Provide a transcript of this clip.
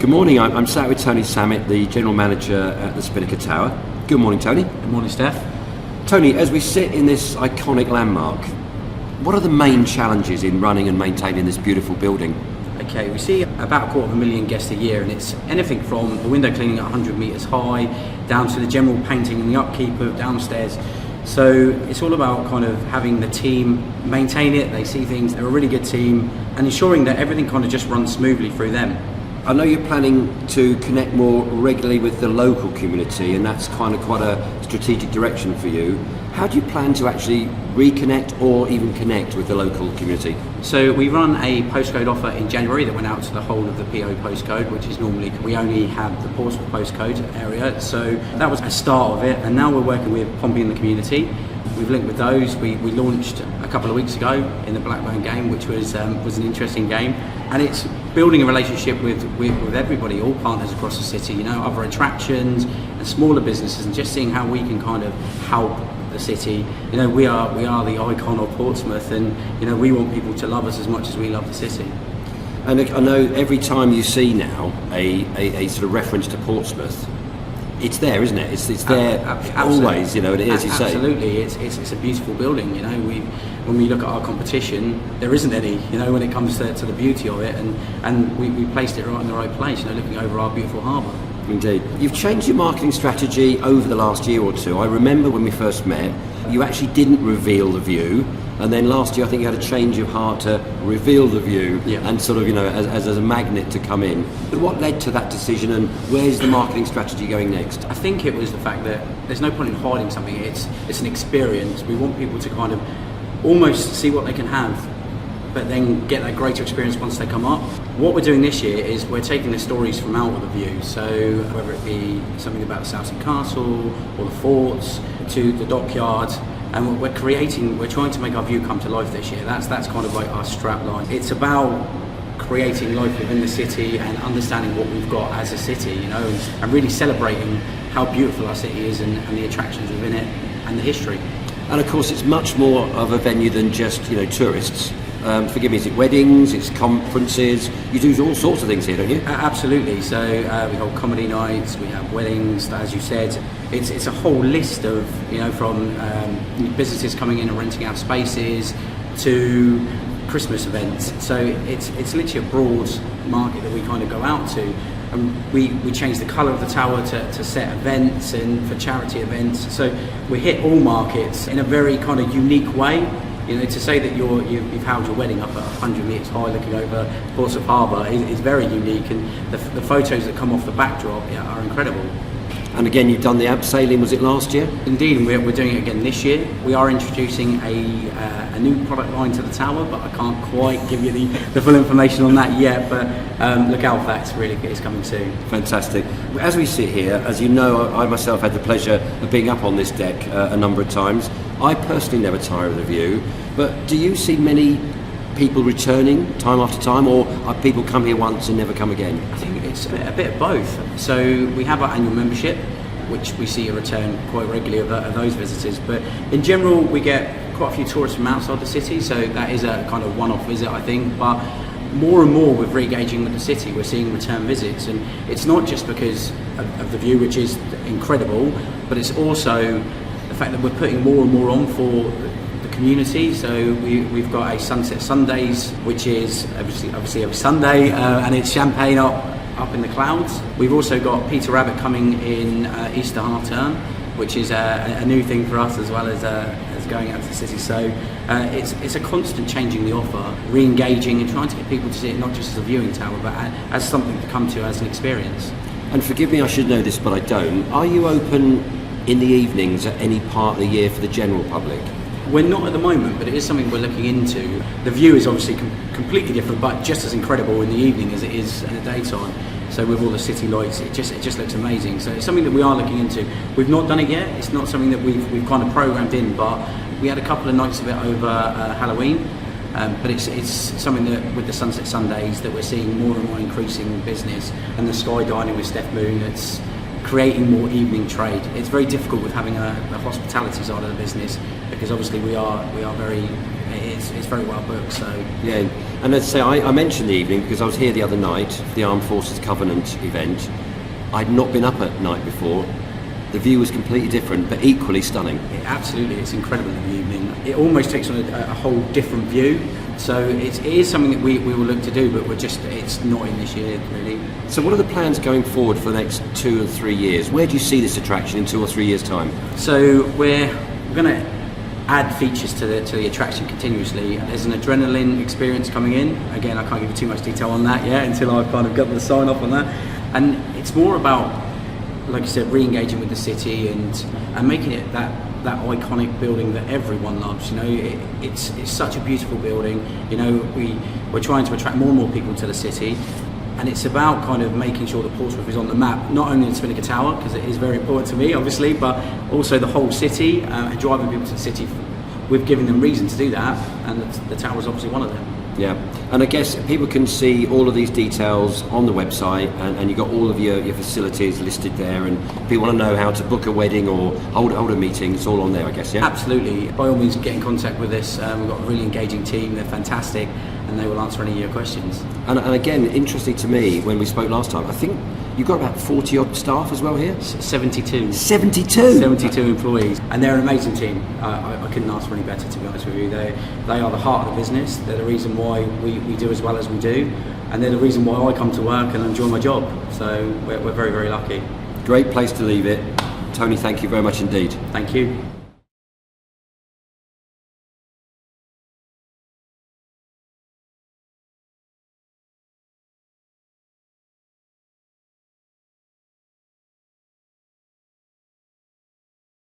Good morning, I'm sat with Tony Sammut, the General Manager at the Spinnaker Tower. Good morning, Tony. Good morning, Steph. Tony, as we sit in this iconic landmark, what are the main challenges in running and maintaining this beautiful building? Okay, we see about 250,000 guests a year, and it's anything from the window cleaning at 100 metres high down to the general painting and the upkeep of downstairs. So it's all about kind of having the team maintain it, they see things, they're a really good team, and ensuring that everything kind of just runs smoothly through them. I know you're planning to connect more regularly with the local community, and that's kind of quite a strategic direction for you. How do you plan to actually reconnect or even connect with the local community? So we run a postcode offer in January that went out to the whole of the PO postcode, which is normally, we only have the Portsmouth postcode area. So that was a start of it, and now we're working with Pompey in the community. We've linked with those. We launched a couple of weeks ago in the Blackburn game, which was an interesting game, and it's building a relationship with everybody, all partners across the city, you know, other attractions and smaller businesses, and just seeing how we can kind of help the city. You know, we are the icon of Portsmouth, and you know, we want people to love us as much as we love the city. And I know every time you see now a sort of reference to Portsmouth, it's there, isn't it? It's there always, you know, and it is, you say. Absolutely, it's a beautiful building, you know. When we look at our competition, there isn't any, you know, when it comes to the beauty of it, and we placed it right in the right place, you know, looking over our beautiful harbour. Indeed. You've changed your marketing strategy over the last year or two. I remember when we first met, you actually didn't reveal the view, and then last year I think you had a change of heart to reveal the view, yeah, and sort of, you know, as a magnet to come in. What led to that decision, and where's the marketing strategy going next? I think it was the fact that there's no point in hiding something. It's an experience. We want people to kind of almost see what they can have, but then get that greater experience once they come up. What we're doing this year is we're taking the stories from out of the view, so whether it be something about the Southsea Castle or the forts to the dockyard, and we're trying to make our view come to life this year. That's kind of like our strap line. It's about creating life within the city and understanding what we've got as a city, you know, and really celebrating how beautiful our city is and the attractions within it and the history. And of course it's much more of a venue than just, you know, tourists. Forgive me, is it weddings, it's conferences, you do all sorts of things here, don't you? Absolutely, so we hold comedy nights, we have weddings, as you said. It's a whole list of, you know, from businesses coming in and renting out spaces to Christmas events. So it's literally a broad market that we kind of go out to. And we change the colour of the tower to set events and for charity events. So we hit all markets in a very kind of unique way. You know, to say that you've held your wedding up at 100 metres high looking over Portsmouth Harbour is very unique, and the photos that come off the backdrop are incredible. And again, you've done the abseiling, was it last year? Indeed, and we're doing it again this year. We are introducing a new product line to the tower, but I can't quite give you the full information on that yet, but look out for that, it's coming soon. Fantastic. As we sit here, as you know, I myself had the pleasure of being up on this deck a number of times. I personally never tire of the view, but do you see many people returning time after time, or are people come here once and never come again? I think it's a bit of both. So we have our annual membership, which we see a return quite regularly of those visitors, but in general we get quite a few tourists from outside the city, so that is a kind of one-off visit, I think. But more and more with re-engaging with the city, we're seeing return visits, and it's not just because of the view, which is incredible, but it's also the fact that we're putting more and more on for the community. So we've got a Sunset Sundays, which is obviously every Sunday, and it's champagne up in the clouds. We've also got Peter Rabbit coming in Easter half term, which is a new thing for us as well as going out to the city. So it's a constant changing the offer, re-engaging and trying to get people to see it not just as a viewing tower, but as something to come to as an experience. And forgive me, I should know this, but I don't. Are you open in the evenings at any part of the year for the general public? We're not at the moment, but it is something we're looking into. The view is obviously completely different, but just as incredible in the evening as it is in the daytime. So with all the city lights, it just looks amazing. So it's something that we are looking into. We've not done it yet. It's not something that we've kind of programmed in, but we had a couple of nights of it over Halloween. But it's something that with the Sunset Sundays that we're seeing more and more increasing business, and the sky dining with Steph Moon, it's creating more evening trade. It's very difficult with having the hospitality side of the business, because obviously we are very it's very well booked. So Yeah, and let's say I mentioned the evening because I was here the other night for the Armed Forces Covenant event. I'd not been up at night before. The view was completely different, but equally stunning. Absolutely, it's incredible in the evening. It almost takes on a whole different view. So it is something that we will look to do, but it's not in this year really. So what are the plans going forward for the next 2 or 3 years? Where do you see this attraction in 2 or 3 years' time? So we're going to add features to the attraction continuously. There's an adrenaline experience coming in. Again, I can't give you too much detail on that yet until I've kind of got the sign off on that. And it's more about, like you said, re-engaging with the city and making it that iconic building that everyone loves. You know, it's such a beautiful building. You know, we're trying to attract more and more people to the city, and it's about kind of making sure that Portsmouth is on the map, not only in Spinnaker Tower, because it is very important to me, obviously, but also the whole city, and driving people to the city. We've given them reason to do that, and the tower is obviously one of them. Yeah, and I guess people can see all of these details on the website, and you've got all of your facilities listed there, and if people want to know how to book a wedding or hold a meeting, it's all on there, I guess, yeah? Absolutely. By all means, get in contact with us. We've got a really engaging team, they're fantastic, and they will answer any of your questions. And again, interesting to me, when we spoke last time, I think you've got about 40 odd staff as well here? 72. 72? 72 employees, and they're an amazing team. I couldn't ask for any better, to be honest with you. They are the heart of the business. They're the reason why we do as well as we do, and they're the reason why I come to work and enjoy my job. So we're very, very lucky. Great place to leave it. Tony, thank you very much indeed. Thank you.